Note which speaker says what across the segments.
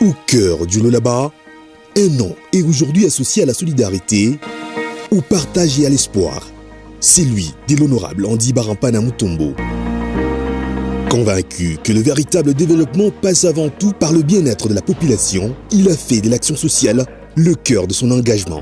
Speaker 1: Au cœur du Lualaba, un nom est aujourd'hui associé à la solidarité, au partage et à l'espoir. C'est lui de l'honorable Andy Barampana Mutombo. Convaincu que le véritable développement passe avant tout par le bien-être de la population, il a fait de l'action sociale le cœur de son engagement.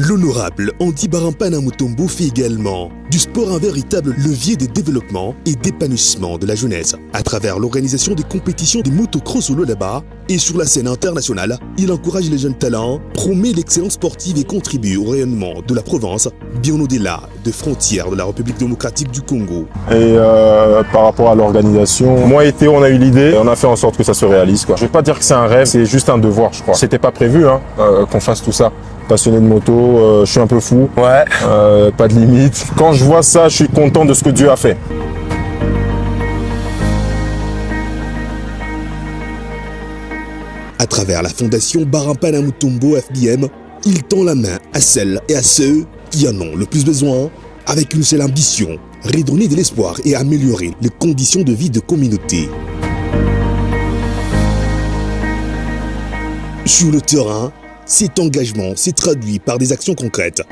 Speaker 1: L'honorable Andy Barampana Mutombo fait également du sport un véritable levier de développement et d'épanouissement de la jeunesse. À travers l'organisation des compétitions de motocross au Lualaba et sur la scène internationale, il encourage les jeunes talents, promet l'excellence sportive et contribue au rayonnement de la Provence, bien au-delà des frontières de la République démocratique du Congo.
Speaker 2: Et par rapport à l'organisation, moi et Théo, on a eu l'idée et on a fait en sorte que ça se réalise, quoi. Je vais pas dire que c'est un rêve, c'est juste un devoir, je crois. C'était pas prévu qu'on fasse tout ça. Passionné de moto, je suis un peu fou, pas de limite. Quand je vois ça, je suis content de ce que Dieu a fait.
Speaker 1: À travers la fondation Barampana Mutombo FBM, il tend la main à celles et à ceux qui en ont le plus besoin, avec une seule ambition, redonner de l'espoir et améliorer les conditions de vie de communauté. Sur le terrain, cet engagement s'est traduit par des actions concrètes.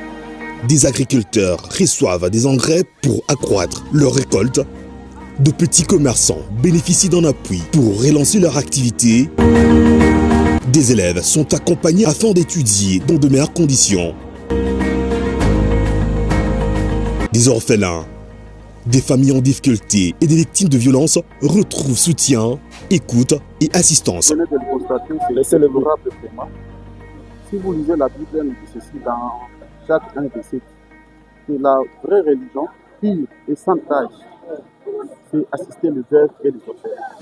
Speaker 1: Des agriculteurs reçoivent des engrais pour accroître leur récolte. De petits commerçants bénéficient d'un appui pour relancer leur activité. Des élèves sont accompagnés afin d'étudier dans de meilleures conditions. Des orphelins, des familles en difficulté et des victimes de violences retrouvent soutien, écoute et assistance.
Speaker 3: Vous venez de le constater, c'est l'honorable Clément. Si vous lisez la Bible, elle dit ceci dans chaque un verset, que la vraie religion, pure et sans tâche, c'est assister les veuves et les orphelins.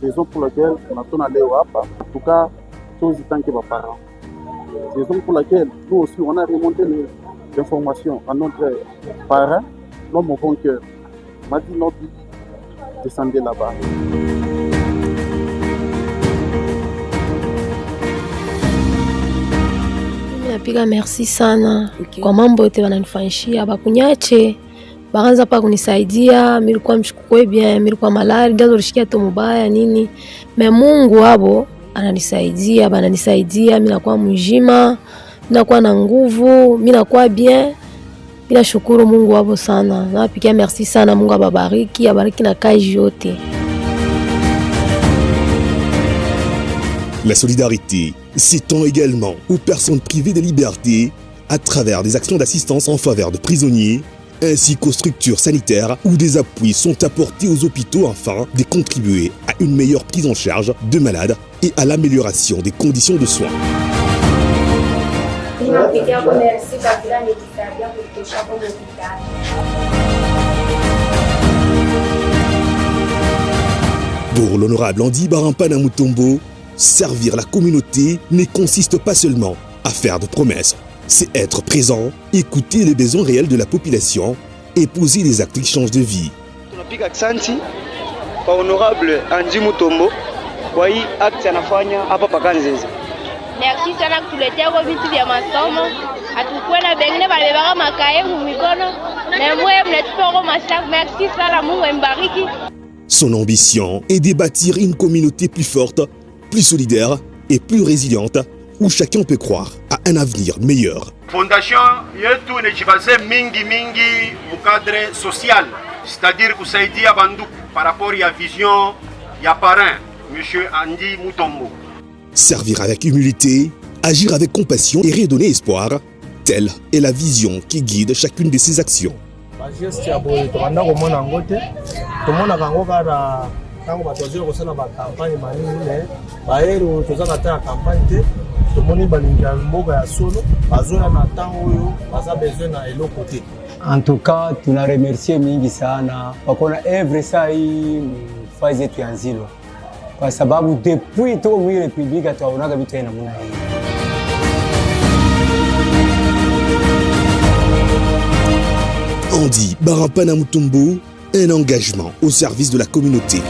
Speaker 3: Raison pour laquelle on a tourné à l'Europe, en tout cas, chose tant que mes parents. Raison pour laquelle nous aussi, on a remonté les informations à notre parent, l'homme au bon cœur. M'a dit notre vie, descendez là-bas.
Speaker 4: Napiga merci sana kwa mambo yote wananifanyishia, bakunyache baanza pa kunisaidia. Nilikuwa mshukue bien, nilikuwa malari gazo lishikia to mubaya nini, me Mungu wabo ananisaidia, bananisaidia, mimi nakuwa mjima, mimi nakuwa na nguvu, mimi nakuwa bien. Bila shukuru Mungu wabo sana. Napiga merci sana, Mungu ababariki, abariki na kazi yote.
Speaker 1: La solidarité s'étend également aux personnes privées de liberté à travers des actions d'assistance en faveur de prisonniers, ainsi qu'aux structures sanitaires où des appuis sont apportés aux hôpitaux afin de contribuer à une meilleure prise en charge de malades et à l'amélioration des conditions de soins. Pour l'honorable Andy Barampana Mutombo, servir la communauté ne consiste pas seulement à faire de promesses, c'est être présent, écouter les besoins réels de la population et poser des actes qui changent de vie.
Speaker 5: Tunapiga aksanti kwa honorable Andy Mutombo kwa hii acte anafanya hapa Pakanzeze.
Speaker 6: Merci sana kutuletea kwa vitu vya masomo. Hatukwenda bengine balebaka makaye mu mikono na mwe mnatupa kwa masac. Merci sana, Mungu ambariki.
Speaker 1: Son ambition est de bâtir une communauté plus forte, plus solidaire et plus résiliente, où chacun peut croire à un avenir meilleur.
Speaker 7: Fondation yetu inajibase mingi mu cadre social, c'est-à-dire kusaidia banduku par rapport à vision ya parrain, monsieur Andy Mutombo.
Speaker 1: Servir avec humilité, agir avec compassion et redonner espoir, telle est la vision qui guide chacune de ses actions.
Speaker 8: Tango batozira kosala ba campagne manini ne baero tozaka ta campagne te tomoni balinga mboga ya solo bazoya na tango oyo baza besoin na eloko te.
Speaker 9: En tout cas tuna remercier mingi sana wakona every sai fazi yetu ya Nzilo kwa sababu depuis to mwi republika tunaonaga vitu ina muna hii.
Speaker 1: Andy Barampana Mutombo, un engagement au service de la communauté.